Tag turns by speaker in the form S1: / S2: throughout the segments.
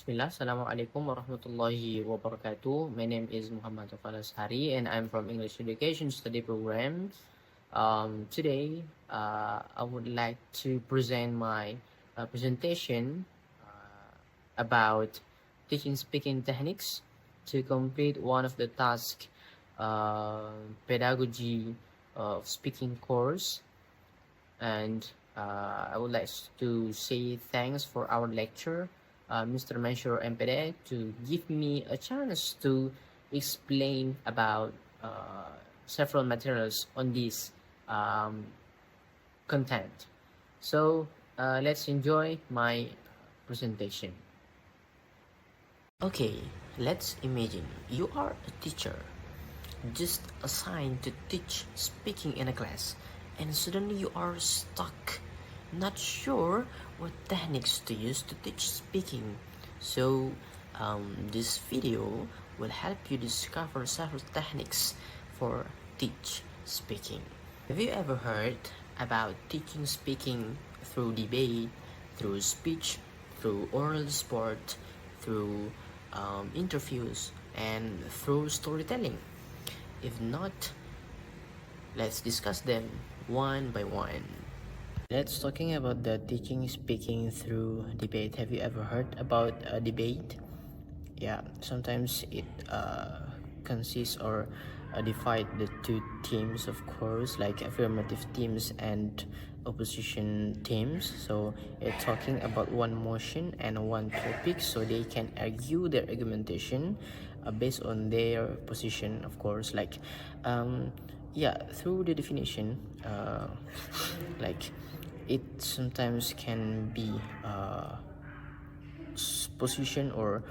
S1: Bismillah, Assalamualaikum warahmatullahi wabarakatuh. My name is Muhammad Taufal Hari and I'm from English Education Study Program. Today, I would like to present my presentation about teaching speaking techniques to complete one of the tasks, pedagogy of speaking course. And I would like to say thanks for our lecturer, Mr. Mansur MPD, to give me a chance to explain about several materials on this content. So let's enjoy my presentation. Okay, let's imagine you are a teacher just assigned to teach speaking in a class, and suddenly you are stuck, not sure what techniques to use to teach speaking. So this video will help you discover several techniques for teach speaking. Have you ever heard about teaching speaking through debate, through speech, through oral sport, through interviews, and through storytelling? If not, let's discuss them one by one. Let's talking about the teaching speaking through debate. Have you ever heard about a debate? Yeah, sometimes it consists or divide the two teams, of course, like affirmative teams and opposition teams. So it's talking about one motion and one topic, so they can argue their argumentation based on their position, of course. Like yeah, through the definition, like it sometimes can be position, or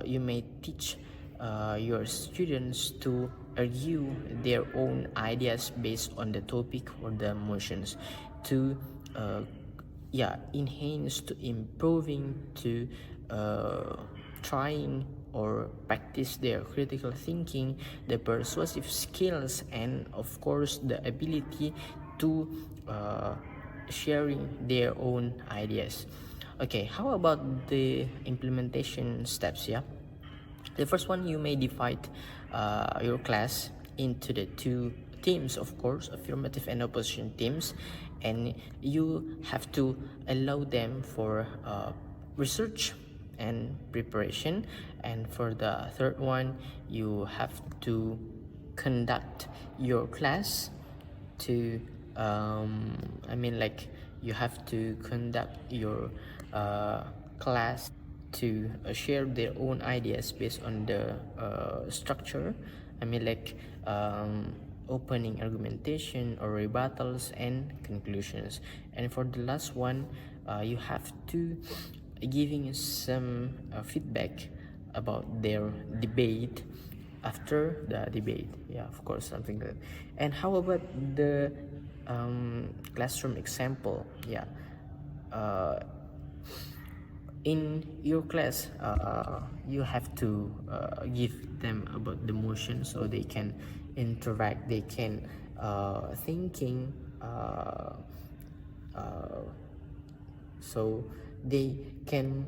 S1: you may teach your students to argue their own ideas based on the topic or the motions to enhance, to improving, to trying or practice their critical thinking, the persuasive skills, and of course the ability to sharing their own ideas. Okay, how about the implementation steps? Yeah, the first one, you may divide your class into the two teams, of course, affirmative and opposition teams, and you have to allow them for research and preparation. And for the third one, you have to conduct your class to you have to conduct your class to share their own ideas based on the structure. Opening argumentation or rebuttals and conclusions. And for the last one, you have to giving some feedback about their debate after the debate. Yeah, of course, something like that. And how about the classroom example? Yeah, in your class, you have to give them about the motion, so they can interact, they can thinking, so they can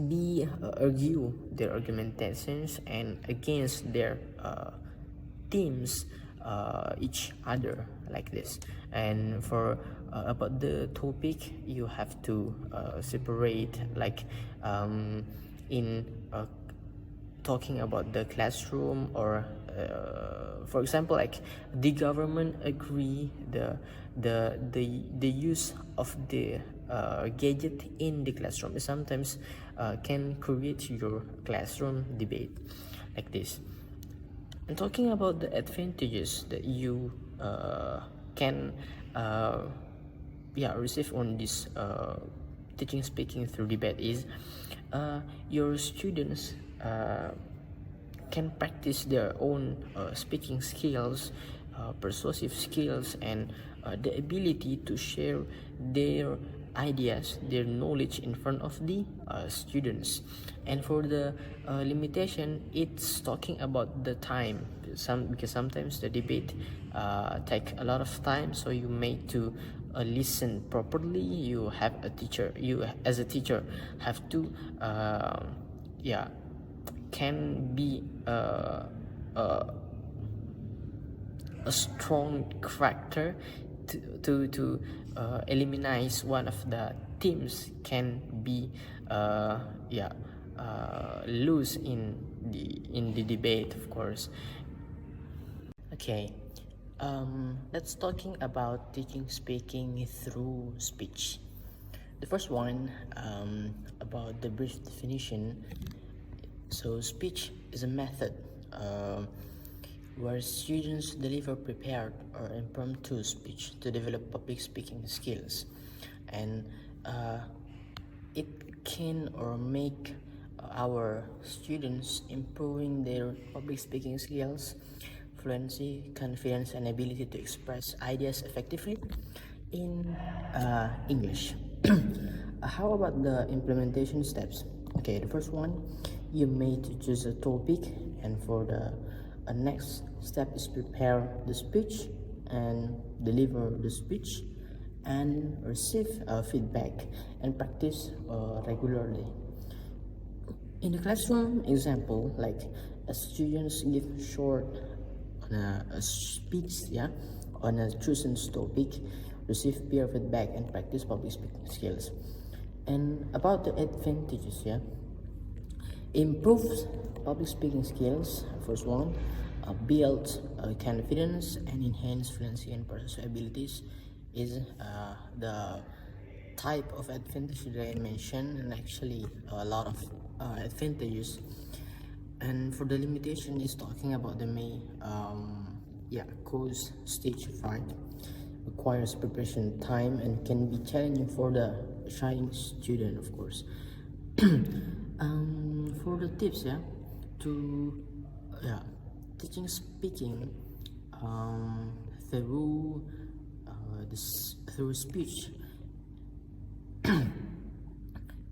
S1: be argue their argumentations and against their teams each other, like this. And for about the topic, you have to separate, like in talking about the classroom, or for example, like the government agree the use of the gadget in the classroom sometimes can create your classroom debate, like this. And talking about the advantages that you can receive on this teaching speaking through debate is your students can practice their own speaking skills, persuasive skills, and the ability to share their ideas, their knowledge in front of the students. And for the limitation, it's talking about the time, because sometimes the debate take a lot of time, so you may to listen properly. You have a teacher, you as a teacher have to yeah can be a strong character to eliminate one of the teams can be yeah lose in the debate, of course. Okay, let's talking about teaching speaking through speech. The first one, about the brief definition. So speech is a method where students deliver prepared or impromptu speech to develop public speaking skills, and it can or make our students improving their public speaking skills, fluency, confidence, and ability to express ideas effectively in English. How about the implementation steps? Okay, the first one, you may to choose a topic, and for the next step is prepare the speech and deliver the speech and receive feedback and practice regularly. In the classroom example, like students give short on a speech, yeah, on a chosen topic, receive peer feedback and practice public speaking skills. And about the advantages, yeah, improves public speaking skills. First one, build confidence and enhance fluency and process abilities is the type of advantage that I mentioned, and actually a lot of advantages. And for the limitation is talking about the may yeah cause stage fright, requires preparation time, and can be challenging for the shy student, of course. For the tips, yeah, to yeah teaching speaking through through speech.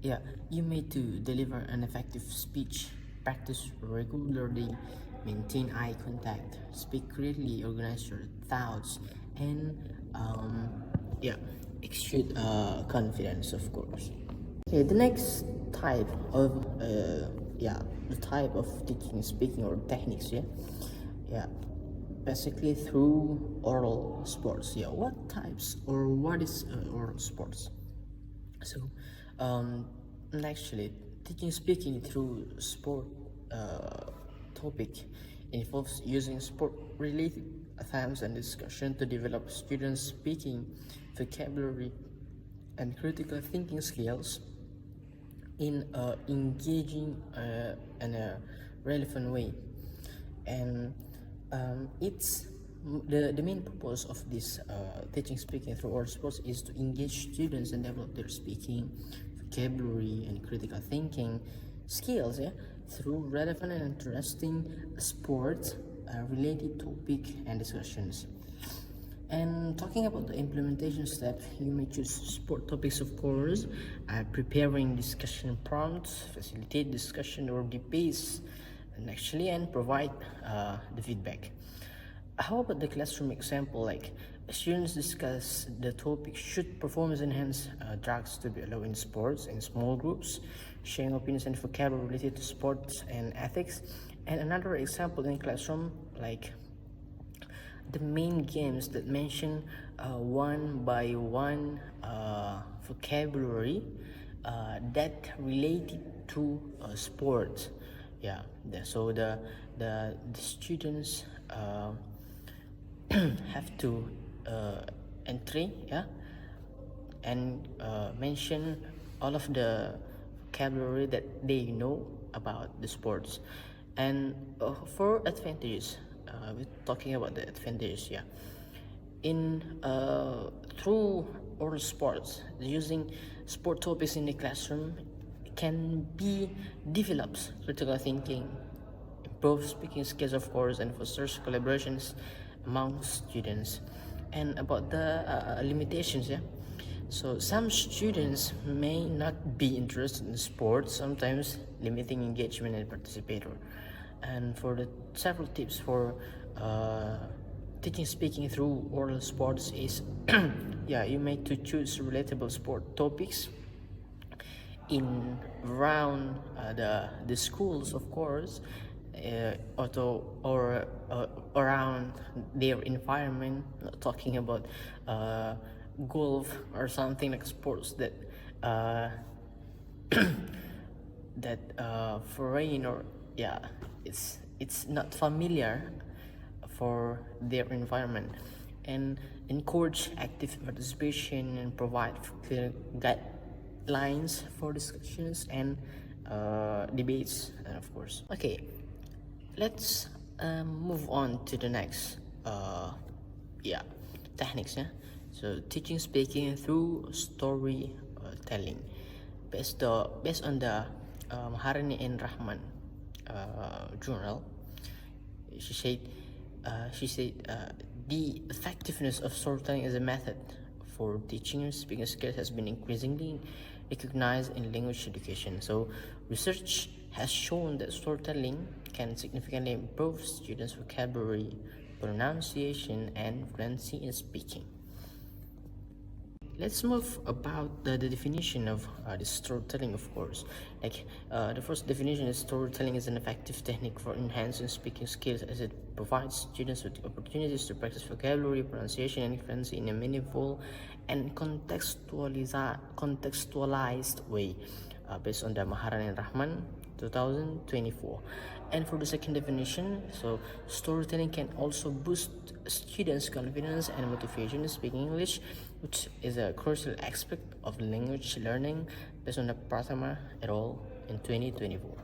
S1: Yeah, you may to deliver an effective speech, practice regularly, maintain eye contact, speak clearly, organize your thoughts, and yeah, exude confidence, of course. Okay, the next type of yeah, the type of teaching speaking or techniques, yeah, yeah, basically through oral sports. Yeah, what types or what is oral sports? So, actually, teaching speaking through sport topic involves using sport-related themes and discussion to develop students' speaking vocabulary and critical thinking skills in a engaging and a relevant way. And it's the main purpose of this teaching speaking through oral sports is to engage students and develop their speaking vocabulary and critical thinking skills, yeah, through relevant and interesting sport related topic and discussions. And talking about the implementation step, you may choose sport topics, of course, preparing discussion prompts, facilitate discussion or debates, and provide the feedback. How about the classroom example? Like students discuss the topic: should performance enhance drugs to be allowed in sports in small groups, sharing opinions and vocabulary related to sports and ethics. And another example in classroom, like the main games that mention one by one vocabulary that related to sport. Yeah, so the students have to entry, yeah, and mention all of the vocabulary that they know about the sports. And for advantages, we're talking about the advantages, yeah, in through oral sports, using sport topics in the classroom can be develops critical thinking, improve speaking skills, of course, and fosters collaborations among students. And about the limitations, yeah, so some students may not be interested in sports, sometimes limiting engagement and participator. And for the several tips for teaching speaking through oral sports is yeah, you make to choose relatable sport topics in around the schools, of course, or around their environment, not talking about uh, golf or something like sports that uh, foreign, or yeah, it's not familiar for their environment, and encourage active participation and provide clear guidelines for discussions and debates, of course. Okay, let's move on to the next yeah techniques, yeah. So teaching speaking through story telling, based on the Harini and Rahman journal. She said, the effectiveness of storytelling as a method for teaching speaking skills has been increasingly recognized in language education. So, research has shown that storytelling can significantly improve students' vocabulary, pronunciation, and fluency in speaking. Let's move about the definition of the storytelling, of course. Like the first definition is storytelling is an effective technique for enhancing speaking skills as it provides students with opportunities to practice vocabulary, pronunciation, and fluency in a meaningful and contextualized way, based on the Maharani Rahman 2024. And for the second definition, so storytelling can also boost students' confidence and motivation in speaking English, which is a crucial aspect of language learning, based on the Prathama et al. In 2024.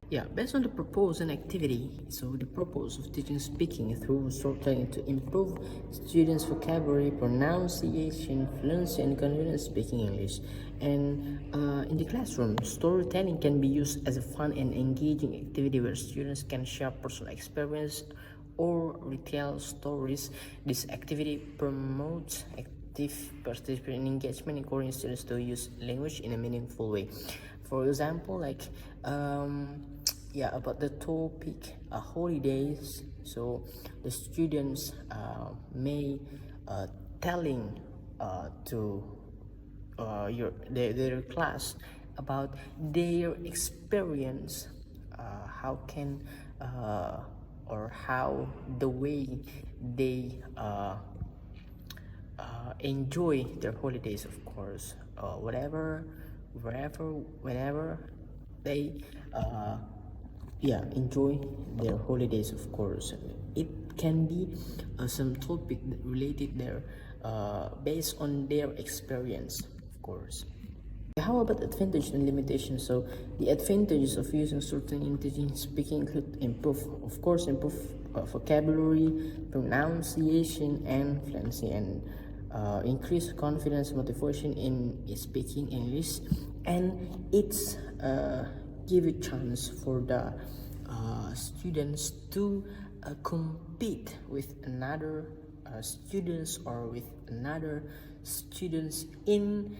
S1: Yeah, based on the purpose and activity, so the purpose of teaching speaking through storytelling to improve students' vocabulary, pronunciation, fluency, and confidence speaking English. And in the classroom, storytelling can be used as a fun and engaging activity where students can share personal experience or retell stories. This activity promotes active participation and engagement, encouraging students to use language in a meaningful way. For example, like yeah, about the topic holidays. So the students may telling to their class about their experience, how can or how the way they enjoy their holidays, of course, whatever, wherever, whenever they yeah, enjoy their holidays, of course. It can be some topic that related there, based on their experience, of course. How about advantage and limitations? So the advantages of using certain in teaching speaking include improve vocabulary, pronunciation, and fluency, and increase confidence, motivation in speaking English, and it's give a chance for the students to compete with another students, or with another students in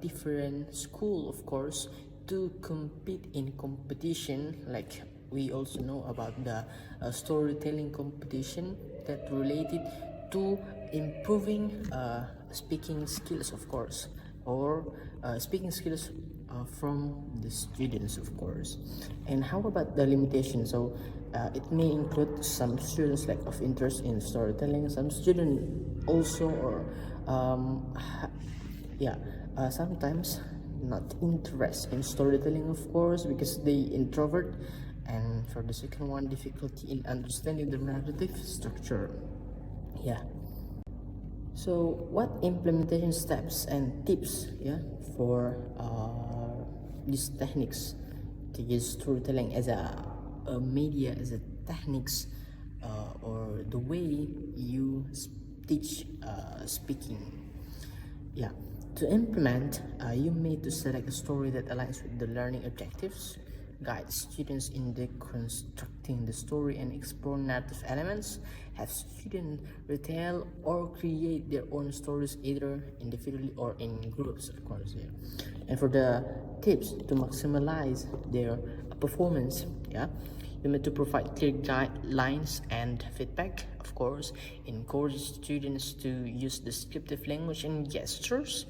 S1: different school, of course, to compete in competition. Like we also know about the storytelling competition that related to improving speaking skills, of course, or speaking skills from the students, of course. And how about the limitations? So it may include some students lack of interest in storytelling, some student also, or sometimes not interest in storytelling, of course, because they introvert. And for the second one, difficulty in understanding the narrative structure. Yeah. So what implementation steps and tips, yeah, for these techniques to use storytelling as a media, as a techniques, or the way you teach speaking? Yeah, to implement, you need to select a story that aligns with the learning objectives, guide students in the constructing the story and explore narrative elements. Have students retell or create their own stories either individually or in groups, of course. Yeah. And for the tips to maximize their performance, yeah, you need to provide clear guidelines and feedback. Of course, encourage students to use descriptive language and gestures,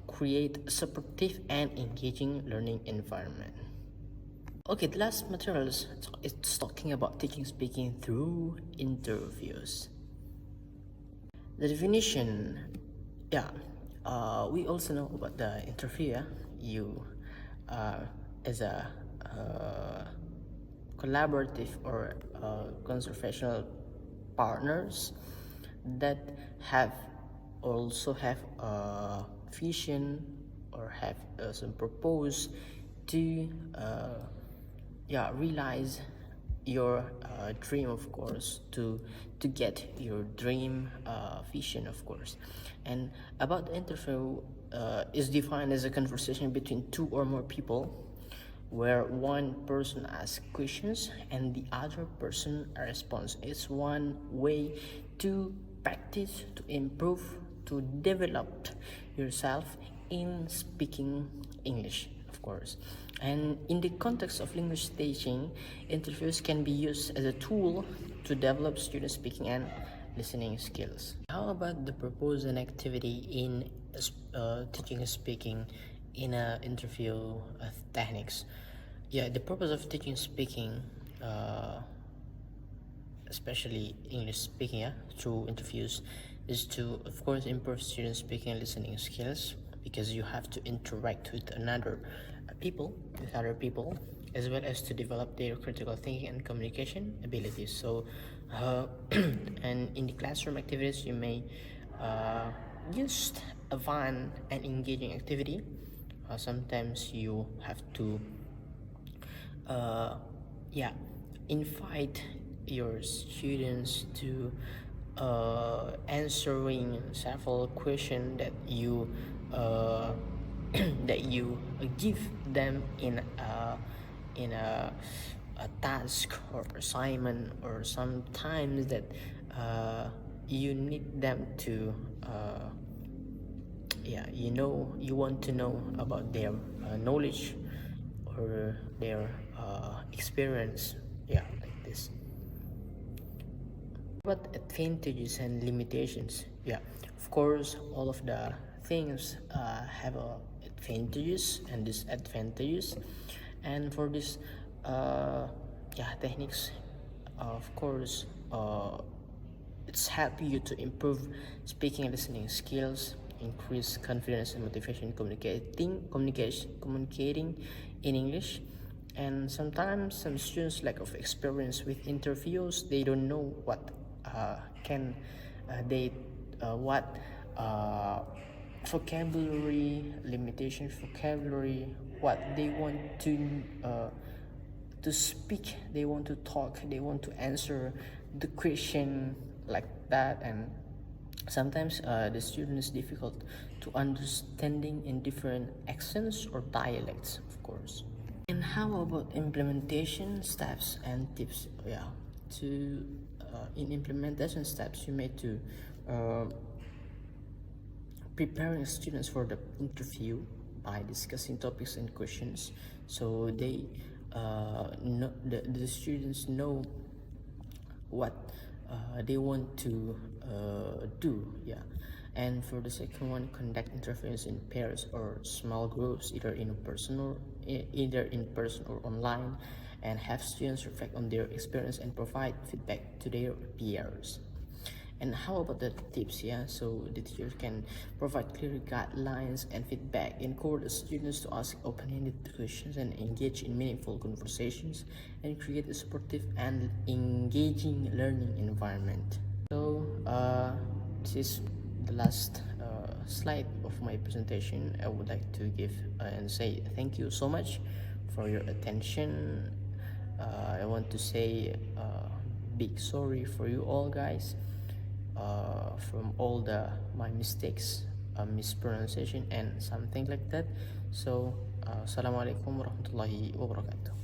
S1: create a supportive and engaging learning environment. Okay, the last materials is talking about teaching speaking through interviews. The definition, yeah, we also know about the interview. Yeah? You, as a collaborative or conversational partners that have also have a vision or have some purpose to realize your dream, of course, to get your dream vision, of course. And about the interview is defined as a conversation between two or more people where one person asks questions and the other person responds. It's one way to practice, to improve, to develop yourself in speaking English, of course. And in the context of language teaching, interviews can be used as a tool to develop student speaking and listening skills. How about the purpose and activity in teaching speaking in an interview techniques? Yeah, the purpose of teaching speaking, especially English speaking, yeah, through interviews, is to, of course, improve student speaking and listening skills because you have to interact with other people, as well as to develop their critical thinking and communication abilities. So, and in the classroom activities, you may use a fun and engaging activity. Sometimes you have to uh, yeah invite your students to answering several questions that you that you give them in a task or assignment, or sometimes that you need them to you want to know about their knowledge or their experience, yeah, like this. What advantages and limitations? Yeah, of course, all of the things have advantages and disadvantages, and for this techniques, of course, it's help you to improve speaking and listening skills, increase confidence and motivation communicating in English. And sometimes some students lack of experience with interviews. They don't know what can they what vocabulary vocabulary, what they want to speak, they want to talk, they want to answer the question like that. And sometimes the student is difficult to understanding in different accents or dialects, of course. And how about implementation steps and tips? Yeah, to in implementation steps, you may to preparing students for the interview by discussing topics and questions, so they know, the students know what they want to do. Yeah. And for the second one, conduct interviews in pairs or small groups, either in person or online, and have students reflect on their experience and provide feedback to their peers. And how about the tips? Yeah, so the teacher can provide clear guidelines and feedback, encourage students to ask open-ended questions and engage in meaningful conversations, and create a supportive and engaging learning environment. So this is the last slide of my presentation. I would like to give and say thank you so much for your attention. I want to say big sorry for you all, guys, from all the my mistakes, mispronunciation and something like that. So assalamualaikum warahmatullahi wabarakatuh.